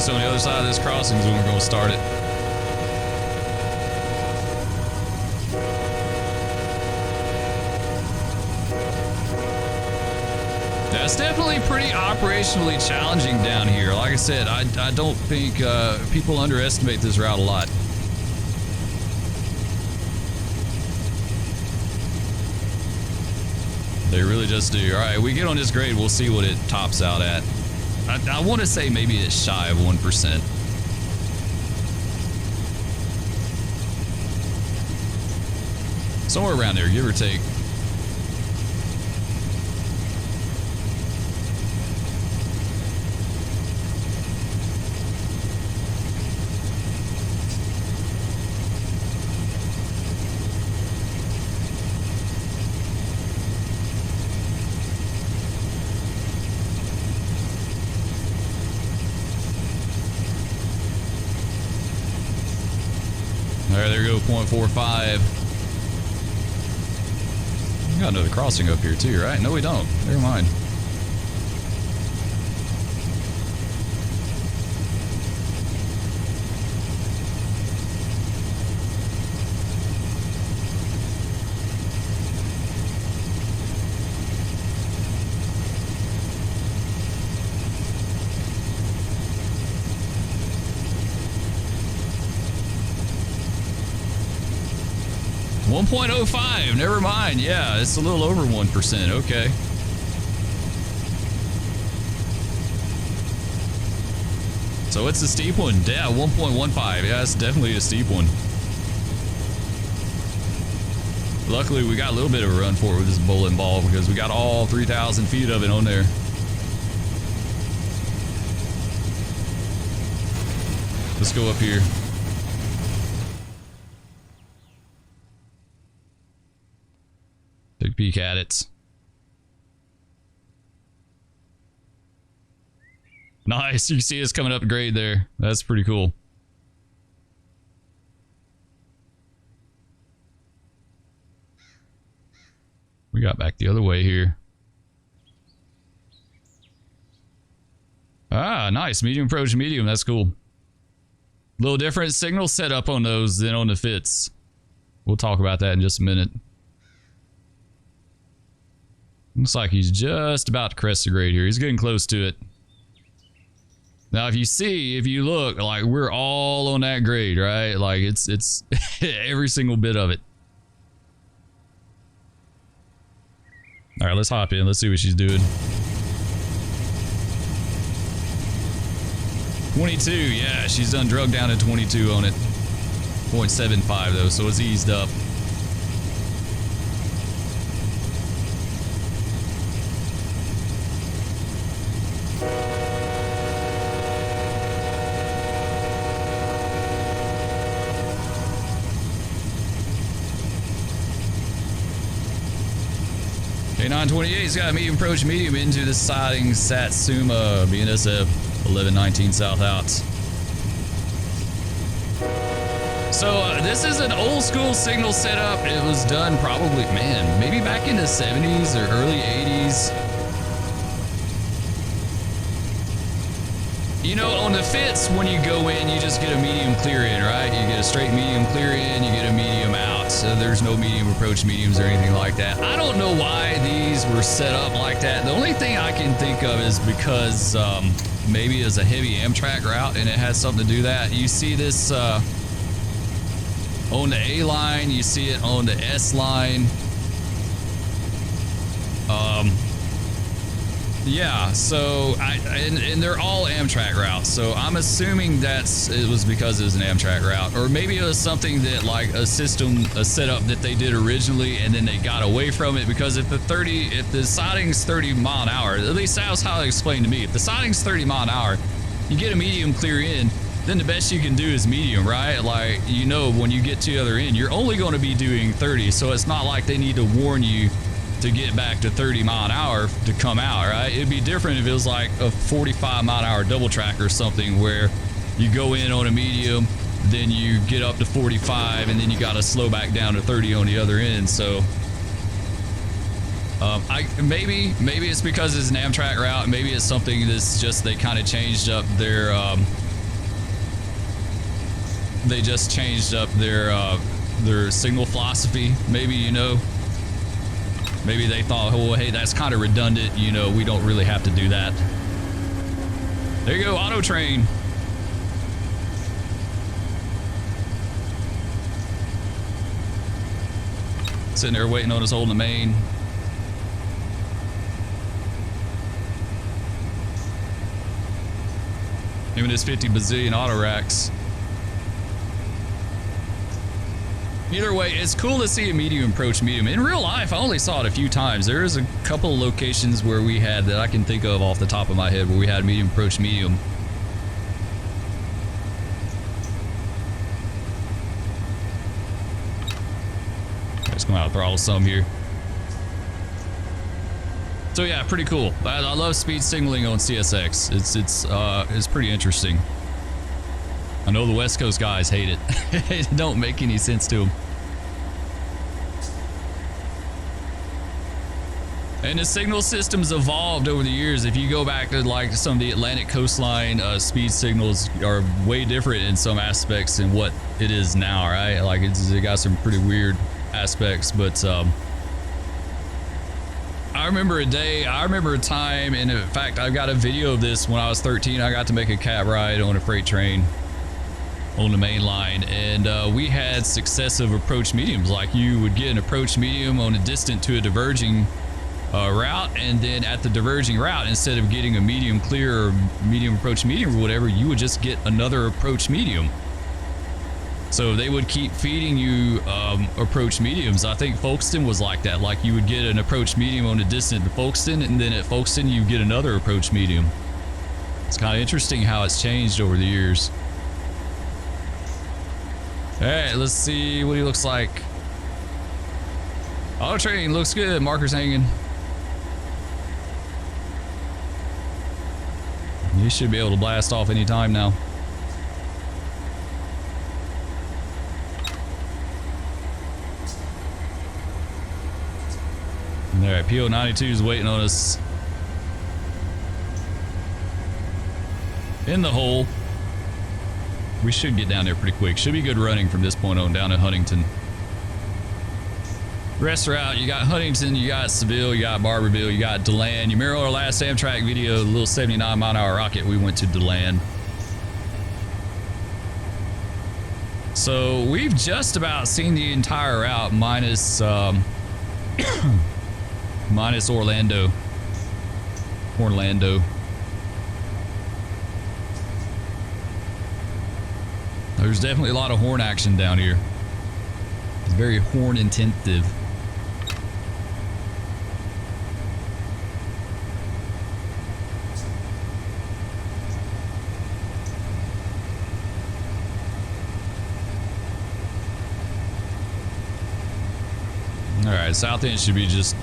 On the other side of this crossing is when we're going to start it. That's definitely pretty operationally challenging down here. Like I said, I don't think people underestimate this route a lot. They really just do. All right, we get on this grade, we'll see what it tops out at. I want to say maybe it's shy of 1%. Somewhere around there, give or take. There we go, 0.45. We got another crossing up here too, right? No, we don't. Never mind. .05, never mind. Yeah, it's a little over 1%. Okay. So it's a steep one. Yeah, 1.15. Yeah, it's definitely a steep one. Luckily, we got a little bit of a run for it with this bowling ball because we got all 3,000 feet of it on there. Let's go up here. Take a peek at it. Nice. You can see us coming up grade there. That's pretty cool. We got back the other way here. Ah, nice. Medium approach, medium. That's cool. A little different signal setup on those than on the fits. We'll talk about that in just a minute. Looks like he's just about to crest the grade here. He's getting close to it. Now, if you look, like we're all on that grade, right? Like it's every single bit of it. All right, let's hop in. Let's see what she's doing. 22, yeah, she's done drug down to 22 on it. 0.75 though, so it's eased up. Okay, 928's got a medium approach, medium into the siding Satsuma BNSF 1119 south out. So this is an old school signal setup. It was done probably, man, maybe back in the 70s or early 80s. You know, on the fits, when you go in, you just get a medium clear in, right? You get a straight medium clear in, you get a medium out. There's no medium approach mediums or anything like that. I don't know why these were set up like that. The only thing I can think of is because maybe it's a heavy Amtrak route and it has something to do that. You see this on the A line, you see it on the S line. Yeah, so and they're all Amtrak routes, so I'm assuming it was because it was an Amtrak route, or maybe it was something that like a setup that they did originally and then they got away from it, because if the siding's 30 mile an hour, at least that was how it explained to me. If the siding's 30 mile an hour, you get a medium clear in, then the best you can do is medium, right? Like, you know, when you get to the other end, you're only going to be doing 30, so it's not like they need to warn you to get back to 30 mile an hour to come out, right? It'd be different if it was like a 45 mile an hour double track or something, where you go in on a medium, then you get up to 45, and then you got to slow back down to 30 on the other end. So maybe it's because it's an Amtrak route. Maybe it's something that's just they kind of changed up their their signal philosophy. Maybe, you know. Maybe they thought, oh, hey, that's kind of redundant. You know, we don't really have to do that. There you go, auto train. Sitting there waiting on us holding the main. Even this 50 bazillion auto racks. Either way, it's cool to see a medium approach medium. In real life, I only saw it a few times. There is a couple of locations where we had, that I can think of off the top of my head, where we had medium approach medium. Just going out to throttle some here. So yeah, pretty cool. I love speed signaling on CSX. It's pretty interesting. I know the West Coast guys hate it. It don't make any sense to them. And the signal system's evolved over the years. If you go back to like some of the Atlantic coastline, speed signals are way different in some aspects than what it is now, right? Like it got some pretty weird aspects, but I remember a time, and in fact, I've got a video of this. When I was 13, I got to make a cab ride on a freight train on the main line, and we had successive approach mediums. Like, you would get an approach medium on a distant to a diverging route, and then at the diverging route, instead of getting a medium clear or medium approach medium or whatever, you would just get another approach medium. So they would keep feeding you approach mediums. I think Folkestone was like that. Like, you would get an approach medium on a distant to Folkestone, and then at Folkestone you get another approach medium. It's kind of interesting how it's changed over the years. All right, let's see what he looks like. Auto train looks good. Marker's hanging. You should be able to blast off any time now. All right, PO92 is waiting on us in the hole. We should get down there pretty quick. Should be good running from this point on down to Huntington. Rest route, you got Huntington, you got Seville, you got Barberville, you got DeLand. You remember our last Amtrak video, the little 79 mile an hour rocket, we went to DeLand. So we've just about seen the entire route minus minus Orlando. There's definitely a lot of horn action down here. It's very horn intensive. All right, south end should be just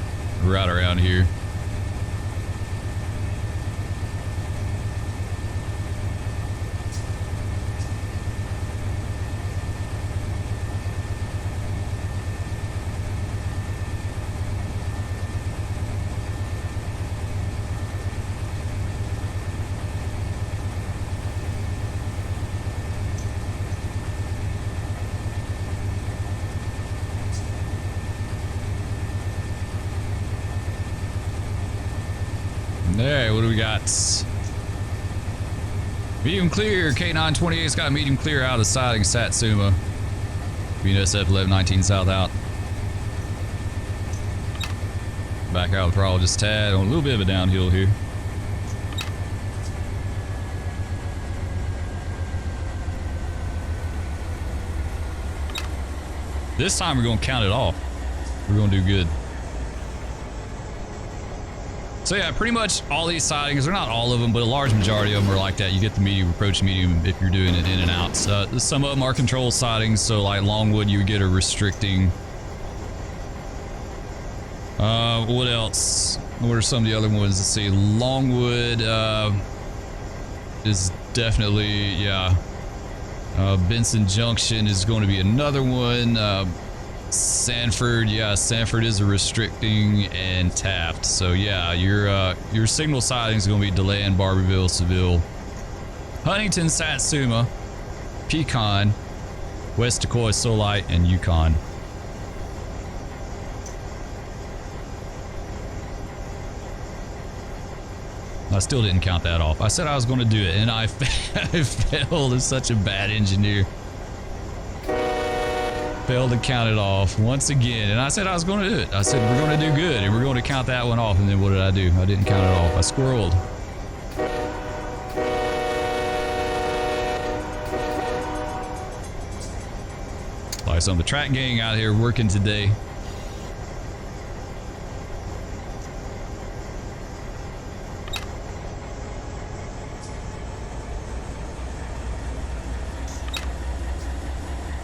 right around here. Alright, what do we got? Medium clear. K928's got medium clear out of siding Satsuma. BNSF 1119 south out. Back out of the throttle just a tad on a little bit of a downhill here. This time we're going to count it off. We're going to do good. So yeah, pretty much all these sidings, they're not all of them, but a large majority of them are like that. You get the medium, approach medium if you're doing it in and out. Some of them are control sidings, so like Longwood, you would get a restricting. What else? What are some of the other ones? Let's see. Longwood is definitely, yeah. Benson Junction is going to be another one. Sanford, yeah, Sanford is a restricting, and Taft. So yeah, your signal siding is going to be DeLand, Barberville, Seville, Huntington, Satsuma, Pecan, West Decoy, Solite, and Yukon. I still didn't count that off. I said I was going to do it, and I failed as such a bad engineer. Failed to count it off once again, and I said I was going to do it. I said we're going to do good, and we're going to count that one off, and then what did I do? I didn't count it off. I squirreled. Like some of the track gang out here working today.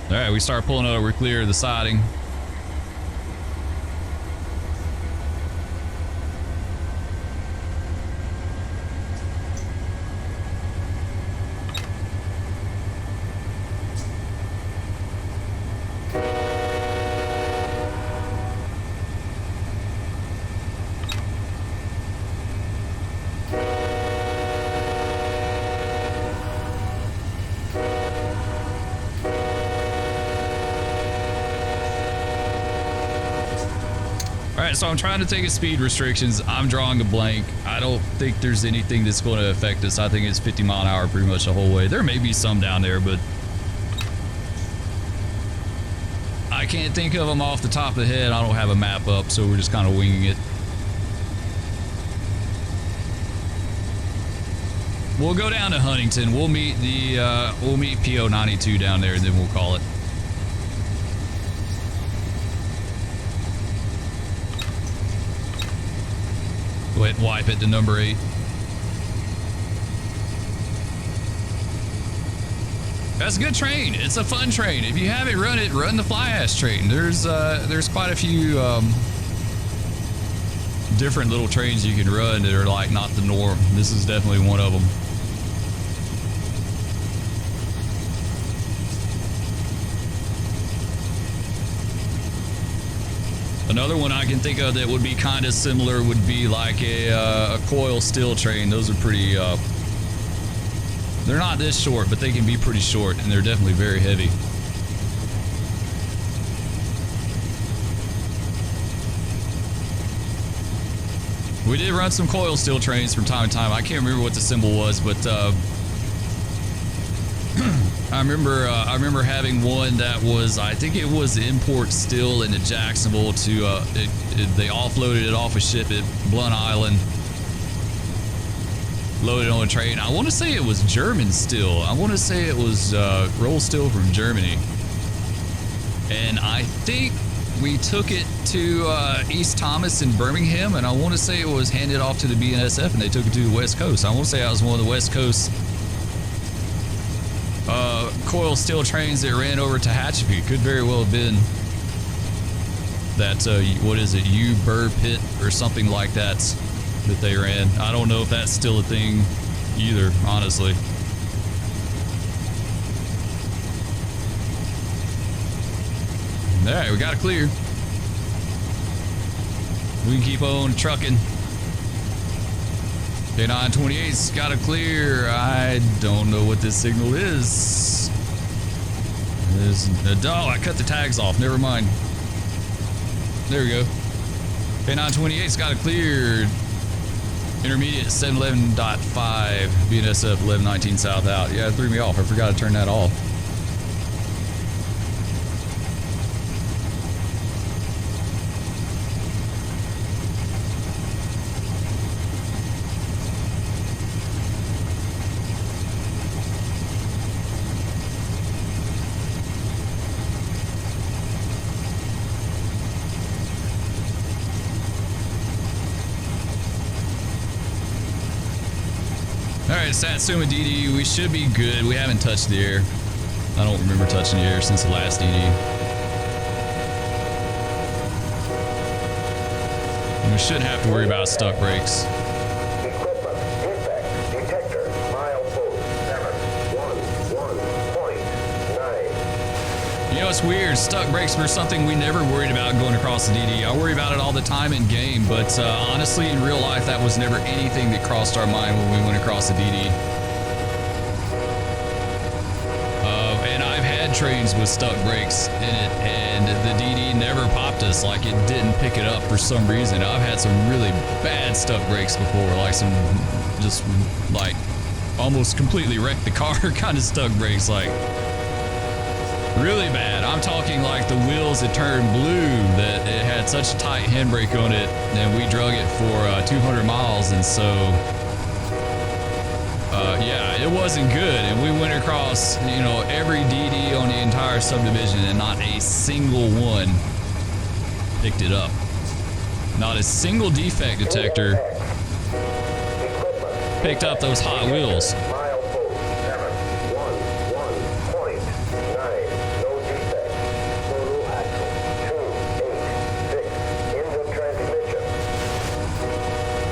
All right, we start pulling over, we're clear of the siding. So I'm trying to take a speed restrictions. I'm drawing a blank. I don't think there's anything that's going to affect us. I think it's 50 mile an hour pretty much the whole way. There may be some down there, but I can't think of them off the top of the head. I don't have a map up, so we're just kind of winging it. We'll go down to Huntington. We'll meet PO 92 down there, and then we'll call it. Go ahead and wipe it to number 8. That's a good train. It's a fun train. If you haven't run it, run the fly ash train. There's quite a few different little trains you can run that are like not the norm. This is definitely one of them. Another one I can think of that would be kind of similar would be like a coil steel train. Those are pretty, they're not this short, but they can be pretty short, and they're definitely very heavy. We did run some coil steel trains from time to time. I can't remember what the symbol was, but I remember having one that was, I think it was import steel into Jacksonville to they offloaded it off a ship at Blunt Island, loaded on a train. I want to say it was German steel. I want to say it was roll steel from Germany, and I think we took it to East Thomas in Birmingham, and I want to say it was handed off to the BNSF, and they took it to the West Coast. I want to say I was one of the West Coast coil steel trains that ran over to Tehachapi. Could very well have been that, what is it, Burr Pit or something like that that they ran. I don't know if that's still a thing either, honestly. Alright, we got it clear. We can keep on trucking. K928's got it clear. I don't know what this signal is. Oh, I cut the tags off. Never mind. There we go. K928's got it cleared. Intermediate 711.5, BNSF 1119 south out. Yeah, it threw me off. I forgot to turn that off. Alright, Satsuma DD, we should be good. We haven't touched the air. I don't remember touching the air since the last DD. We shouldn't have to worry about stuck brakes. Equipment defect detector milepost 711.9. You know, it's weird. Stuck brakes were something we never worried about going across the DD. I worry about it all the time in game, but honestly, in real life, that was never anything that crossed our mind when we went across the DD. And I've had trains with stuck brakes in it, and the DD never popped us. Like, it didn't pick it up for some reason. I've had some really bad stuck brakes before, like some just like almost completely wrecked the car kind of stuck brakes, like really bad. I'm talking like the wheels had turned blue, that it had such a tight handbrake on it, and we drug it for 200 miles, and so yeah, it wasn't good. And we went across, you know, every DD on the entire subdivision, and not a single one picked it up. Not a single defect detector picked up those hot wheels. Milepost 711.9. No defect. Total axle 286. In the transmission.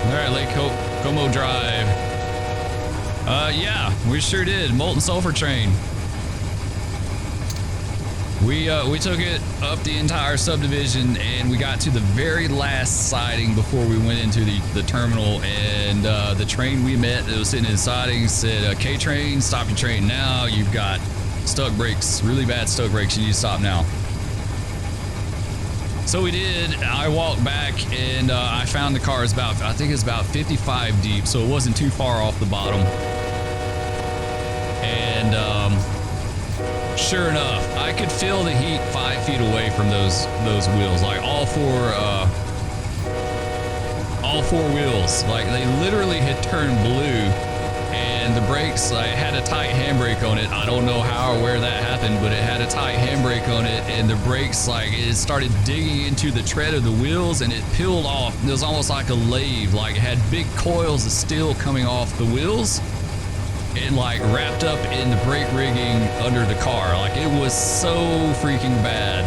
All right, Lake Como Drive. Yeah, we sure did. Molten sulfur train. We took it up the entire subdivision, and we got to the very last siding before we went into the terminal, and the train we met that was sitting in the siding said, K-train, stop your train now. You've got stuck brakes, really bad stuck brakes. You need to stop now. So we did. I walked back, and I found the car is about, I think it's about 55 deep, so it wasn't too far off the bottom. And sure enough, I could feel the heat 5 feet away from those wheels, like all four wheels. Like, they literally had turned blue, and the brakes, I had a tight handbrake on it. I don't know how or where that happened, but it had a tight handbrake on it, and the brakes, like, it started digging into the tread of the wheels, and it peeled off. It was almost like a lathe. Like, it had big coils of steel coming off the wheels, and like wrapped up in the brake rigging under the car. Like, it was so freaking bad.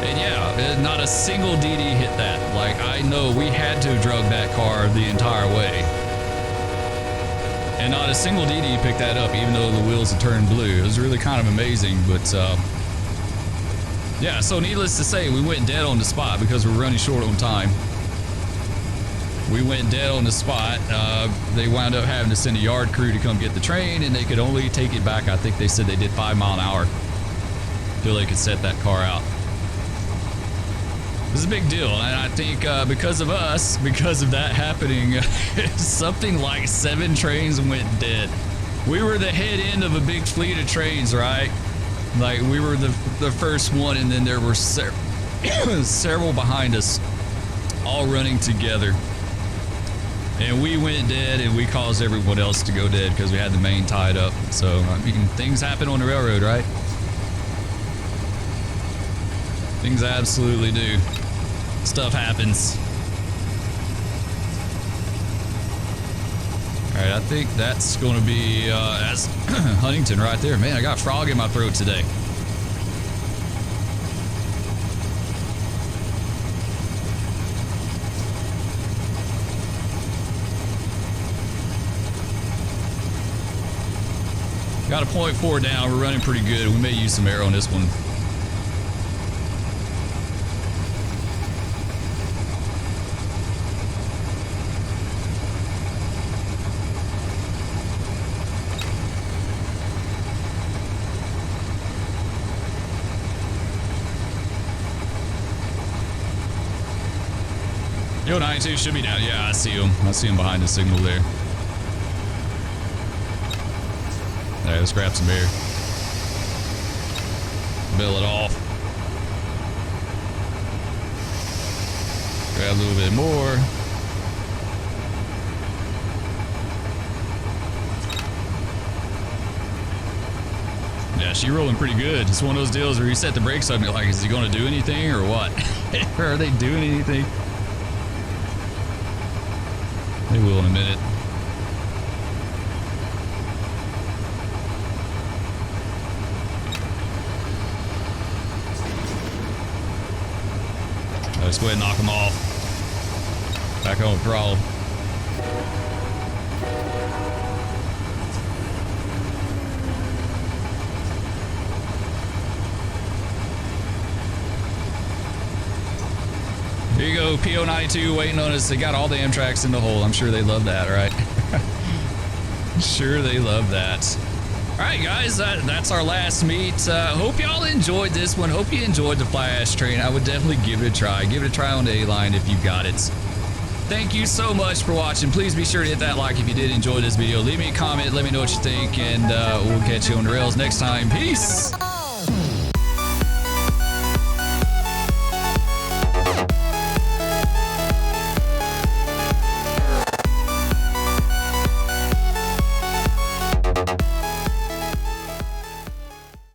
And yeah, not a single DD hit that. Like, I know we had to have drugged that car the entire way, and not a single DD picked that up, even though the wheels had turned blue. It was really kind of amazing. But yeah, so needless to say, we went dead on the spot because we're running short on time. We went dead on the spot. They wound up having to send a yard crew to come get the train, and they could only take it back. I think they said they did 5 mile an hour until they could set that car out. It was a big deal, and I think because of us, because of that happening, something like 7 trains went dead. We were the head end of a big fleet of trains, right? Like, we were the first one, and then there were several behind us, all running together. And we went dead, and we caused everyone else to go dead because we had the main tied up. So, I mean, things happen on the railroad, right? Things absolutely do. Stuff happens. All right, I think that's going to be that's Huntington right there. Man, I got a frog in my throat today. Got a 0.4 down. We're running pretty good. We may use some air on this one. P092 should be down. Yeah, I see him. I see him behind the signal there. All right, let's grab some air. Bill it off. Grab a little bit more. Yeah, she rolling pretty good. It's one of those deals where you set the brakes on, you're like, is he going to do anything or what? Are they doing anything? They will in a minute. Let's go ahead and knock them off. Back on throttle. Here you go, P092 waiting on us. They got all the Amtraks in the hole. I'm sure they love that, right? Sure they love that. All right, guys, that's our last meet. Hope y'all enjoyed this one. Hope you enjoyed the fly ash train. I would definitely give it a try. Give it a try on the A-line if you got it. Thank you so much for watching. Please be sure to hit that like if you did enjoy this video. Leave me a comment. Let me know what you think, and we'll catch you on the rails next time. Peace.